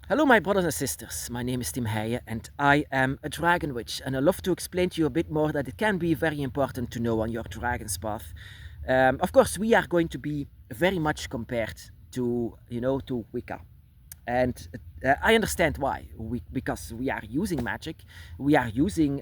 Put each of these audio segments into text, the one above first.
Hello, my brothers and sisters. My name is Tim Heijen, and I am a dragon witch. And I love to explain to you a bit more that it can be very important to know on your dragon's path. Of course, we are going to be very much compared to, to Wicca, and I understand why. Because we are using magic, we are using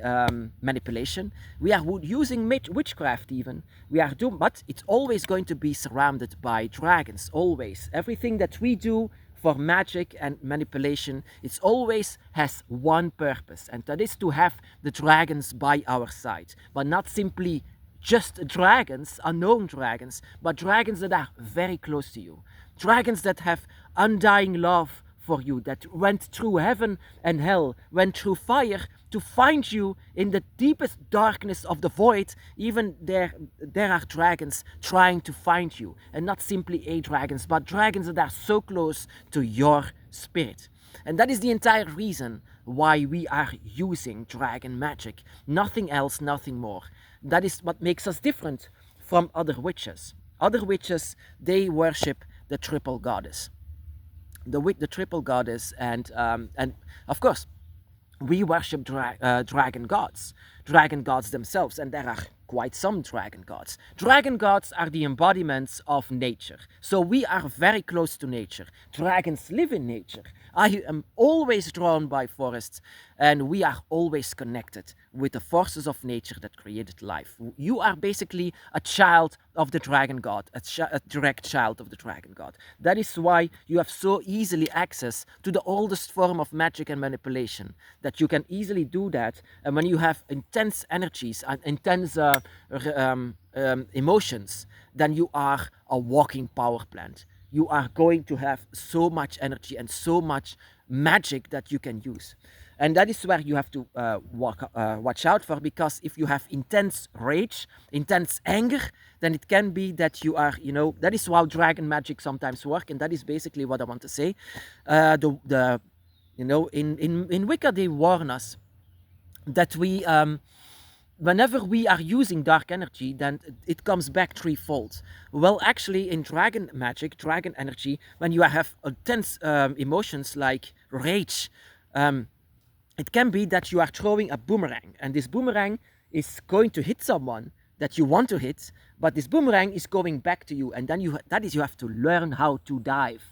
manipulation, we are using witchcraft even. We are doing, but it's always going to be surrounded by dragons. Always, everything that we do for magic and manipulation, it always has one purpose, and that is to have the dragons by our side, but not simply just dragons, unknown dragons, but dragons that are very close to you. Dragons that have undying love for you, that went through heaven and hell, went through fire to find you in the deepest darkness of the void. Even there are dragons trying to find you, and not simply a dragons, but dragons that are so close to your spirit. And that is the entire reason why we are using dragon magic. Nothing else, nothing more. That is what makes us different from other witches. Other witches, they worship the triple goddess. The triple goddess, and of course we worship dragon gods themselves, and there are quite some dragon gods. Dragon gods are the embodiments of nature, so we are very close to nature. Dragons live in nature. I am always drawn by forests, and we are always connected with the forces of nature that created life. You are basically a child of the dragon god, a direct child of the dragon god. That is why you have so easily access to the oldest form of magic and manipulation, that you can easily do that. And when you have intense energies and intense emotions, then you are a walking power plant. You are going to have so much energy and so much magic that you can use. And that is where you have to watch out for, because if you have intense rage, intense anger, then it can be that you are, that is how dragon magic sometimes work, and that is basically what I want to say. In Wicca, they warn us that we whenever we are using dark energy, then it comes back threefold. Well, actually, in dragon magic, dragon energy, when you have intense emotions like rage, it can be that you are throwing a boomerang, and this boomerang is going to hit someone that you want to hit, but this boomerang is going back to you, and then you have to learn how to dive.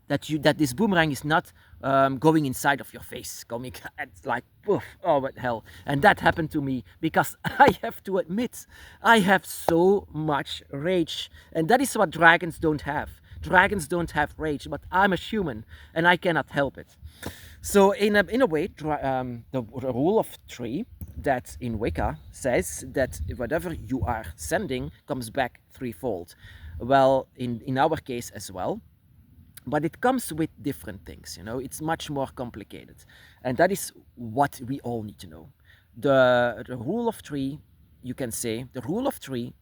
That this boomerang is not going inside of your face, coming it's like poof, oh what hell. And that happened to me because I have to admit, I have so much rage, and that is what dragons don't have. Dragons don't have rage, but I'm a human and I cannot help it. So in a way, the rule of three that in Wicca says that whatever you are sending comes back threefold. Well, in our case as well, but it comes with different things. It's much more complicated, and that is what we all need to know. The rule of three, you can say the rule of three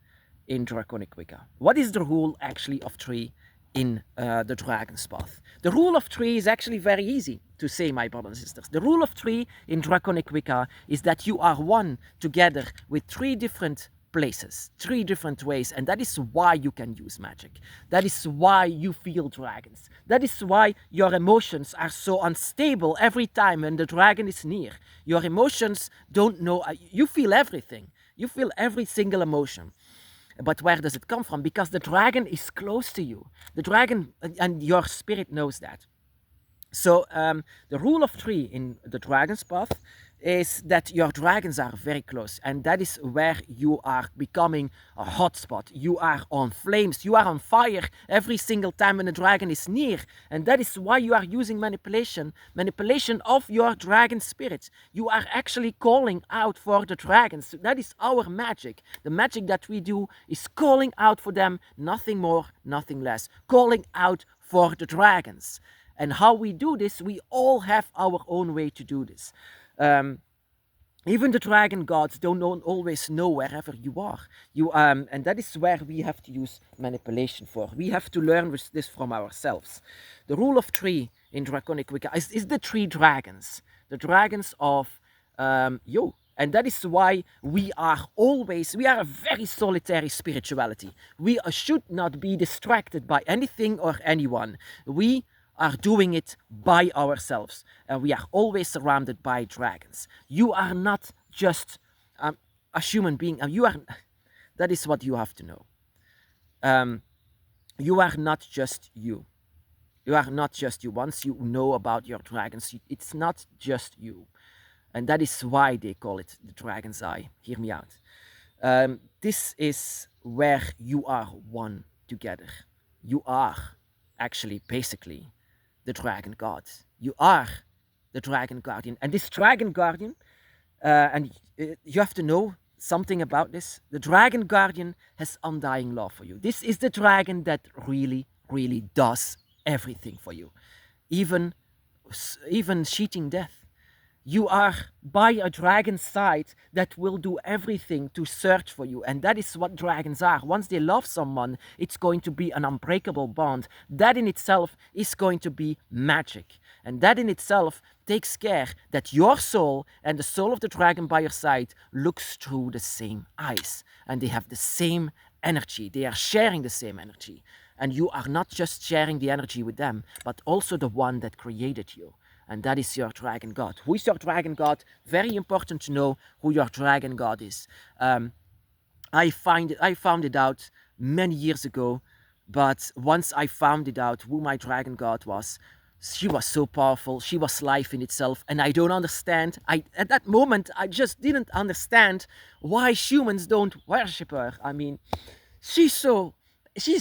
in Draconic Wicca. What is the rule actually of three in the Dragon's Path? The rule of three is actually very easy to say, my brothers and sisters. The rule of three in Draconic Wicca is that you are one together with three different places, three different ways, and that is why you can use magic. That is why you feel dragons. That is why your emotions are so unstable every time when the dragon is near. Your emotions don't know, you feel everything. You feel every single emotion. But where does it come from? Because the dragon is close to you. The dragon, and your spirit knows that. So the rule of three in the Dragon's Path is that your dragons are very close, and that is where you are becoming a hotspot. You are on flames, you are on fire every single time when a dragon is near, and that is why you are using manipulation of your dragon spirit. You are actually calling out for the dragons. That is our magic. The magic that we do is calling out for them, nothing more, nothing less. Calling out for the dragons. And how we do this, we all have our own way to do this. Even the dragon gods don't always know wherever you are. And that is where we have to use manipulation for. We have to learn this from ourselves. The rule of three in Draconic Wicca is the three dragons. The dragons of you. And that is why we are a very solitary spirituality. We should not be distracted by anything or anyone. We are doing it by ourselves, and we are always surrounded by dragons. You are not just a human being. You are. That is what you have to know. You are not just you. You are not just you. Once you know about your dragons, it's not just you. And that is why they call it the dragon's eye. Hear me out. This is where you are one together. You are actually, basically, the dragon god. You are the dragon guardian. And this dragon guardian, and you have to know something about this. The dragon guardian has undying love for you. This is the dragon that really, really does everything for you, even cheating death. You are by a dragon's side that will do everything to search for you. And that is what dragons are. Once they love someone, it's going to be an unbreakable bond. That in itself is going to be magic. And that in itself takes care that your soul and the soul of the dragon by your side looks through the same eyes. And they have the same energy. They are sharing the same energy. And you are not just sharing the energy with them, but also the one that created you. And that is your dragon god. Who is your dragon god? Very important to know who your dragon god is. I found it out many years ago, but once I found it out who my dragon god was, she was so powerful. She was life in itself, and I don't understand. At that moment, I just didn't understand why humans don't worship her. I mean, she's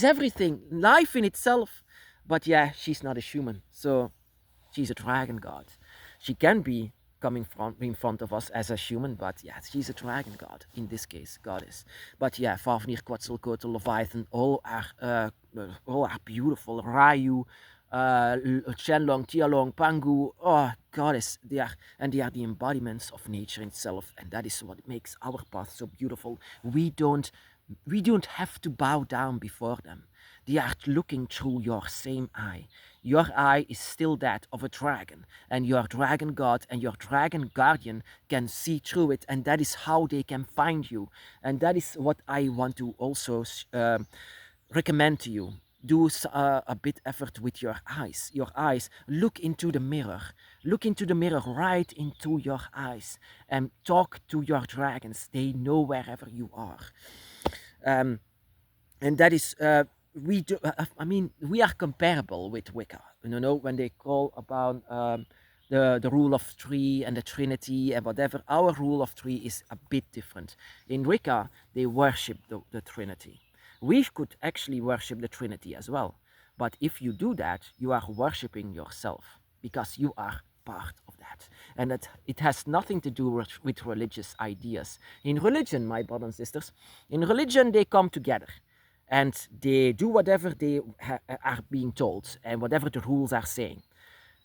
everything, life in itself. But yeah, she's not a human, so she's a dragon god. She can be coming in front of us as a human, but yeah, she's a dragon god, in this case, goddess. But yeah, Fafnir, Quetzalcoatl, Leviathan, all are beautiful. Ryu, Shenlong, Tialong, Pangu, oh, goddess, they are the embodiments of nature itself, and that is what makes our path so beautiful. We don't have to bow down before them. They are looking through your same eye. Your eye is still that of a dragon, and your dragon god and your dragon guardian can see through it, and that is how they can find you. And that is what I want to also recommend to you. Do a bit effort with your eyes. Your eyes. Look into the mirror. Look into the mirror, right into your eyes, and talk to your dragons. They know wherever you are. And that is, we are comparable with Wicca. You know, when they call about the rule of three and the Trinity and whatever, our rule of three is a bit different. In Wicca, they worship the Trinity. We could actually worship the Trinity as well. But if you do that, you are worshiping yourself, because you are part of that. And that it has nothing to do with religious ideas. In religion, my brothers and sisters, in religion they come together and they do whatever they are being told and whatever the rules are saying.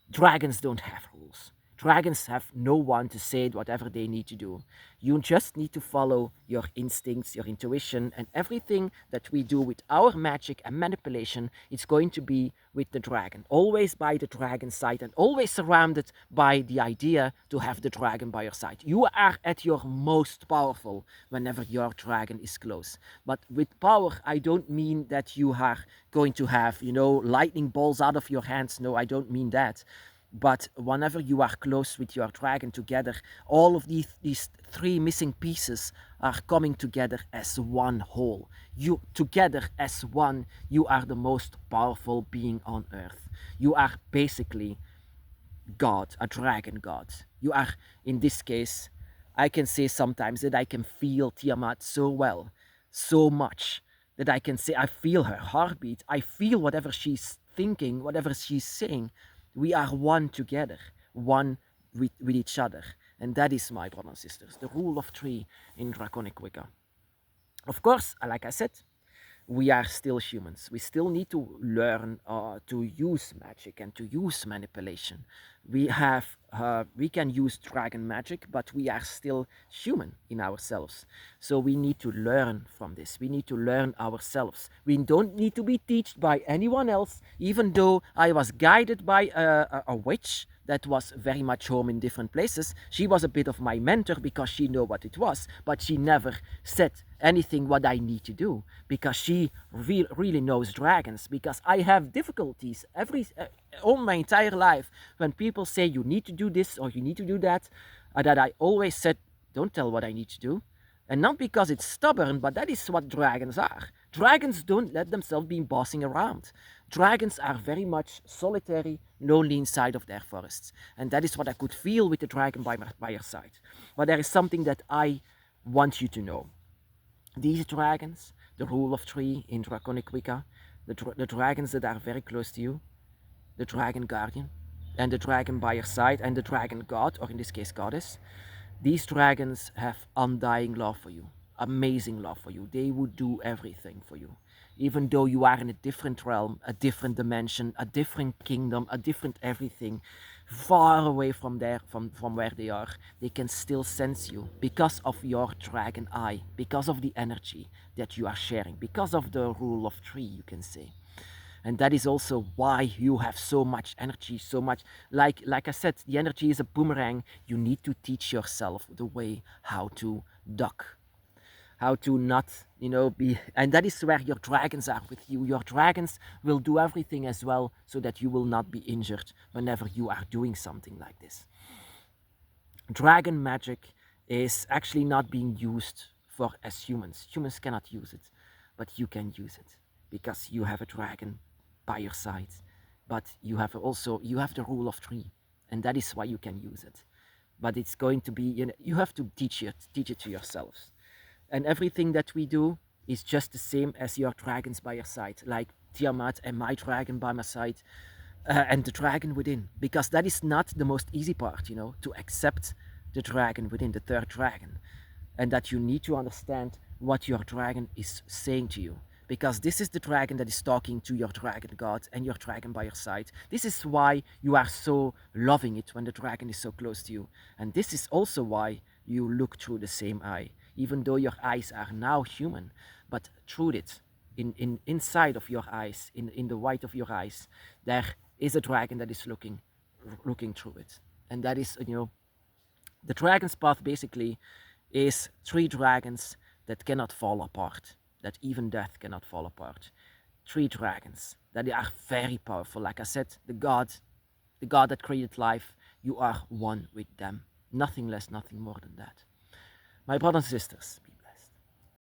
Dragons don't have rules. Dragons have no one to say whatever they need to do. You just need to follow your instincts, your intuition, and everything that we do with our magic and manipulation is going to be with the dragon. Always by the dragon's side and always surrounded by the idea to have the dragon by your side. You are at your most powerful whenever your dragon is close. But with power, I don't mean that you are going to have, lightning bolts out of your hands. No, I don't mean that. But whenever you are close with your dragon together, all of these three missing pieces are coming together as one whole. You together as one, you are the most powerful being on earth. You are basically God, a dragon god. You are, in this case, I can say sometimes that I can feel Tiamat so well, so much, that I can say I feel her heartbeat. I feel whatever she's thinking, whatever she's saying. We are one together, one with each other. And that is, my brothers and sisters, the rule of three in Draconic Wicca. Of course, like I said, we are still humans. We still need to learn to use magic and to use manipulation. We can use dragon magic, but we are still human in ourselves. So we need to learn from this. We need to learn ourselves. We don't need to be taught by anyone else, even though I was guided by a witch that was very much home in different places. She was a bit of my mentor because she knew what it was, but she never said anything what I need to do, because she really knows dragons, because I have difficulties all my entire life, when people say you need to do this or you need to do that, that I always said, don't tell what I need to do. And not because it's stubborn, but that is what dragons are. Dragons don't let themselves be bossing around. Dragons are very much solitary, lonely inside of their forests. And that is what I could feel with the dragon by your side. But there is something that I want you to know. These dragons, the rule of three in Draconic Wicca, the dragons that are very close to you, the dragon guardian, and the dragon by your side, and the dragon god, or in this case goddess, these dragons have undying love for you, amazing love for you. They would do everything for you. Even though you are in a different realm, a different dimension, a different kingdom, a different everything, far away from there, from where they are, they can still sense you because of your dragon eye, because of the energy that you are sharing, because of the rule of three, you can say. And that is also why you have so much energy, so much, like I said, the energy is a boomerang. You need to teach yourself the way how to duck, how to not, be, and that is where your dragons are with you. Your dragons will do everything as well so that you will not be injured whenever you are doing something like this. Dragon magic is actually not being used for as humans. Humans cannot use it, but you can use it because you have a dragon by your side. But you have the rule of three, and that is why you can use it. But it's going to be, you have to teach it to yourselves. And everything that we do is just the same as your dragons by your side, like Tiamat and my dragon by my side, and the dragon within. Because that is not the most easy part, to accept the dragon within, the third dragon. And that you need to understand what your dragon is saying to you. Because this is the dragon that is talking to your dragon god and your dragon by your side. This is why you are so loving it when the dragon is so close to you. And this is also why you look through the same eye, even though your eyes are now human, but through it, inside of your eyes, in the white of your eyes, there is a dragon that is looking through it. And that is, the dragon's path basically is three dragons that cannot fall apart, that even death cannot fall apart. Three dragons that are very powerful. Like I said, the God that created life, you are one with them. Nothing less, nothing more than that. My brothers and sisters,